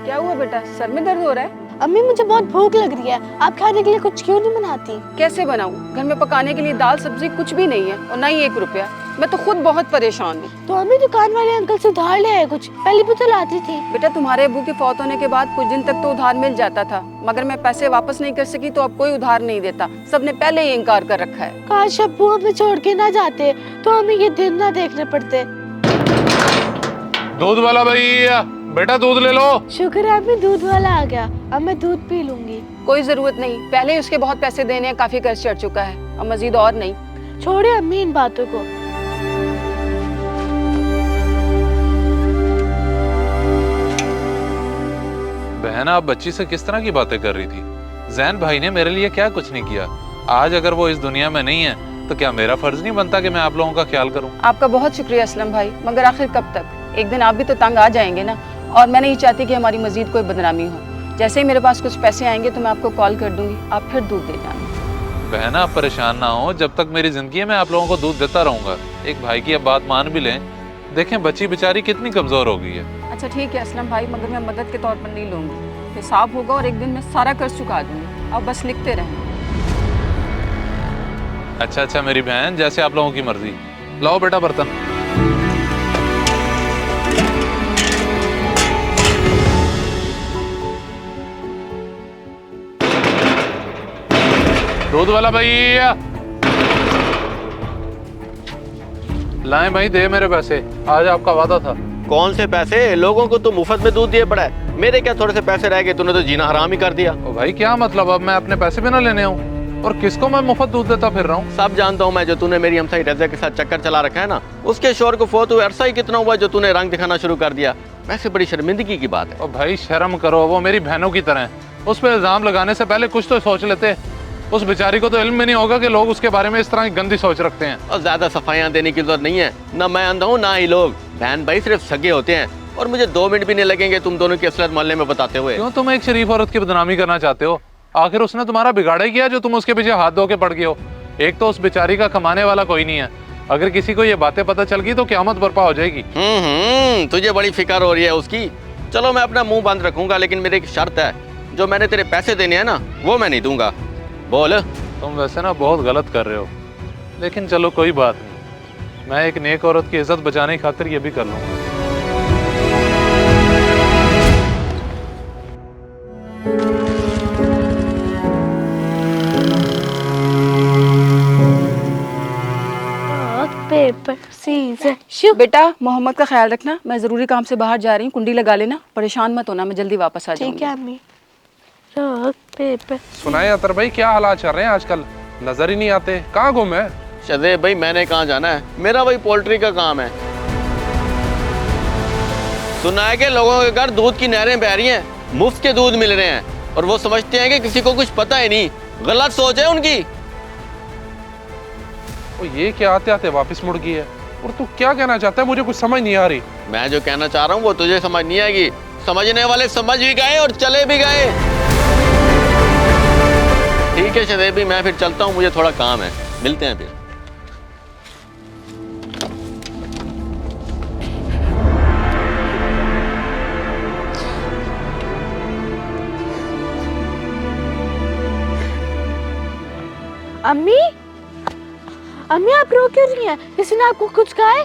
क्या हुआ बेटा, सर में दर्द हो रहा है? अम्मी मुझे बहुत भूख लग रही है, आप खाने के लिए कुछ क्यों नहीं बनाती? कैसे बनाऊं? घर में पकाने के लिए दाल सब्जी कुछ भी नहीं है और ना ही 1 रुपया। मैं तो खुद बहुत परेशान हूँ। तो अम्मी दुकान वाले अंकल से उधार ले आए कुछ, पहले भी तो लाती थी। बेटा तुम्हारे अब्बू के फौत होने के बाद कुछ दिन तक तो उधार मिल जाता था, मगर मैं पैसे वापस नहीं कर सकी तो अब कोई उधार नहीं देता। सबने पहले ही इनकार कर रखा है। काश अब्बू हमें छोड़ के ना जाते तो हमें ये दिन ना देखने पड़ते। दूध वाला भैया, बेटा दूध ले लो। शुक्र है अम्मी दूध वाला आ गया, अब मैं दूध पी लूंगी। कोई जरूरत नहीं, पहले ही उसके बहुत पैसे देने हैं, काफी कर्ज चढ़ चुका है, अब मजीद और नहीं। छोड़े अम्मी इन बातों को। बहन आप बच्ची से किस तरह की बातें कर रही थी? जैन भाई ने मेरे लिए क्या कुछ नहीं किया। आज अगर वो इस दुनिया में नहीं है तो क्या मेरा फर्ज नहीं बनता कि मैं आप लोगों का ख्याल करूं? आपका बहुत शुक्रिया असलम भाई, मगर आखिर कब तक? एक दिन आप भी तो तंग आ जाएंगे ना, और मैं नहीं चाहती कि हमारी मजीद कोई बदनामी हो। जैसे ही मेरे पास कुछ पैसे आएंगे तो मैं आपको कॉल कर दूंगी, आप फिर दूध दे जाना। बहन आप परेशान ना हो, जब तक मेरी जिंदगी है मैं आप लोगों को दूध देता रहूंगा। एक भाई की अब बात मान भी लें, देखें बच्ची बेचारी कितनी कमजोर हो गई है। अच्छा ठीक है असलम भाई, मगर मैं मदद के तौर पर नहीं लूंगी। हिसाब होगा और एक दिन मैं सारा कर्ज चुका दूंगी, अब बस लिखते रहें। अच्छा मेरी बहन, जैसे आप लोगों की मर्जी। लाओ बेटा बर्तन। दूध वाला भैया, लाएं भाई, दे मेरे पैसे, आज आपका वादा था। कौन से पैसे? लोगों को तो मुफ्त में दूध दिए पड़ा है, मेरे क्या थोड़े से पैसे रह गए? तूने तो जीना हराम ही कर दिया। ओ भाई क्या मतलब, अब मैं अपने पैसे भी ना लेने आऊं? और किसको मैं मुफ्त दूध देता फिर रहा हूँ? सब जानता हूँ मैं, जो तूने मेरी हमसाई रज़ा के साथ चक्कर चला रखा है ना, उसके शोर को फोत हुए अरसा ही कितना हुआ जो तूने रंग दिखाना शुरू कर दिया। वैसे बड़ी शर्मिंदगी की बात है। ओ भाई शर्म करो, वो मेरी बहनों की तरह है। उस पर इल्जाम लगाने से पहले कुछ तो सोच लेते। उस बेचारी को तो इल्म में नहीं होगा कि लोग उसके बारे में इस तरह की गंदी सोच रखते हैं। और ज्यादा सफाइयाँ देने की जरूरत नहीं है, ना मैं अंधा हूँ ना ही लोग। बहन भाई सिर्फ सगे होते हैं, और मुझे 2 मिनट भी नहीं लगेंगे तुम दोनों की असलियत मोहल्ले में बताते हुए। क्यों तुम एक शरीफ औरत की बदनामी करना चाहते हो? आखिर उसने तुम्हारा बिगाड़ा ही किया जो तुम उसके पीछे हाथ धो के पड़ गए हो। एक तो उस बेचारी का कमाने वाला कोई नहीं है, अगर किसी को ये बातें पता चल गई तो क़यामत बर्पा हो जाएगी। तुझे बड़ी फिक्र हो रही है उसकी। चलो मैं अपना मुंह बंद रखूंगा, लेकिन मेरी एक शर्त है, जो मैंने तेरे पैसे देने हैं ना वो मैं नहीं दूंगा। बोल। तुम वैसे ना बहुत गलत कर रहे हो, लेकिन चलो कोई बात नहीं, मैं एक नेक औरत की इज्जत बचाने की खातिर ये भी कर लूंगा। Paper scissor. बेटा मोहम्मद का ख्याल रखना, मैं जरूरी काम से बाहर जा रही हूँ, कुंडी लगा लेना, परेशान मत होना, मैं जल्दी वापस आ जाऊंगी। ठीक है अम्मी। Rock paper. सुनाए अतर भाई, क्या हालात चल रहे हैं आजकल? नजर ही नहीं आते, कहाँ गुम है? शदेब भाई मैंने कहाँ जाना है, मेरा वही पोल्ट्री का काम है। सुना है कि लोगों के घर दूध की नहरें बह रही हैं, मुफ्त के दूध मिल रहे हैं, और वो समझते हैं कि किसी को कुछ पता ही नहीं। गलत सोच है उनकी। ओ ये क्या आते आते वापस मुड़ गई है? और तू क्या कहना चाहता है? मुझे कुछ समझ नहीं आ रही। मैं जो कहना चाह रहा हूँ वो तुझे समझ नहीं आएगी। समझने वाले समझ भी गए और चले भी गए। ठीक है शदेब भाई, मैं फिर चलता हूँ, मुझे थोड़ा काम है, मिलते हैं फिर। अम्मी, अम्मी आप रो क्यों रही हैं? किसी ने आपको कुछ कहा है?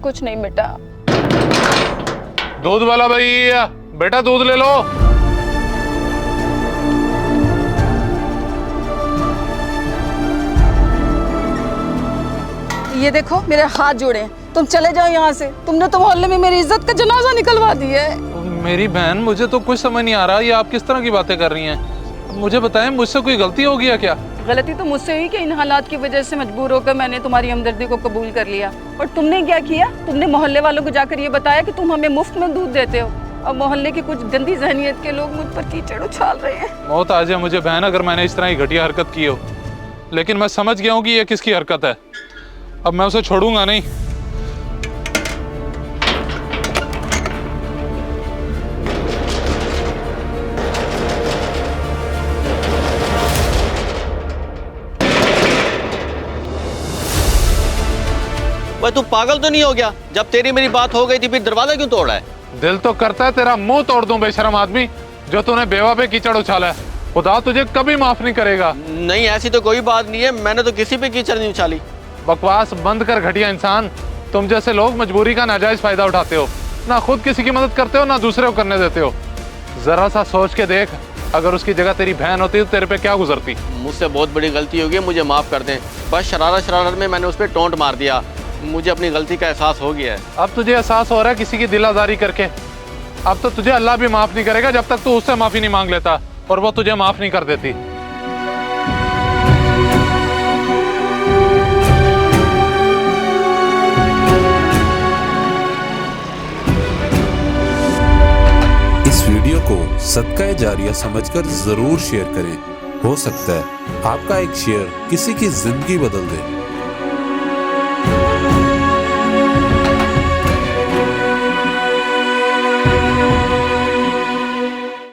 कुछ नहीं बेटा। दूध वाला भैया, बेटा दूध ले लो। ये देखो मेरे हाथ जोड़े हैं, तुम चले जाओ यहाँ से। तुमने तो मोहल्ले में मेरी इज्जत का जनाजा निकलवा दिया है। मेरी बहन, मुझे तो कुछ समझ नहीं आ रहा, ये आप किस तरह की बातें कर रही हैं? मुझे बताएं, मुझसे कोई गलती हो गया क्या? गलती तो मुझसे हुई कि इन हालात की वजह से मजबूर होकर मैंने तुम्हारी हमदर्दी को कबूल कर लिया। और तुमने क्या किया? तुमने मोहल्ले वालों को जाकर ये बताया कि तुम हमें मुफ्त में दूध देते हो। अब मोहल्ले के कुछ गंदी जहनियत के लोग मुझ पर कीचड़ उछाल रहे हैं। मौत आ जाए मुझे बहन अगर मैंने इस तरह की घटिया हरकत की हो, लेकिन मैं समझ गया हूँ कि ये किसकी हरकत है। अब मैं उसे छोड़ूंगा नहीं। वह तू पागल तो नहीं हो गया? जब तेरी मेरी बात हो गई थी फिर दरवाजा क्यों तोड़ा है? दिल तो करता है तेरा मुंह तोड़ दूं बेशरम आदमी, जो तूने बेवा पे कीचड़ उछाला है। खुदा तुझे कभी माफ नहीं करेगा। नहीं ऐसी तो कोई बात नहीं है, मैंने तो किसी पे कीचड़ नहीं उछाली। बकवास बंद कर घटिया इंसान। तुम जैसे लोग मजबूरी का नाजायज फायदा उठाते हो, ना खुद किसी की मदद करते हो ना दूसरे को करने देते हो। जरा सा सोच के देख, अगर उसकी जगह तेरी बहन होती तो तेरे पे क्या गुजरती। मुझसे बहुत बड़ी गलती हो गई, मुझे माफ़ कर दें। बस शरारत में मैंने उस पर टोंट मार दिया। मुझे अपनी गलती का एहसास हो गया है। अब तुझे एहसास हो रहा है किसी की दिल आजारी करके। अब तो तुझे अल्लाह भी माफ नहीं करेगा जब तक तू उससे माफी नहीं मांग लेता, और वो तुझे माफ नहीं कर देती। इस वीडियो को सदका जारिया समझकर जरूर शेयर करें। हो सकता है आपका एक शेयर किसी की जिंदगी बदल दे।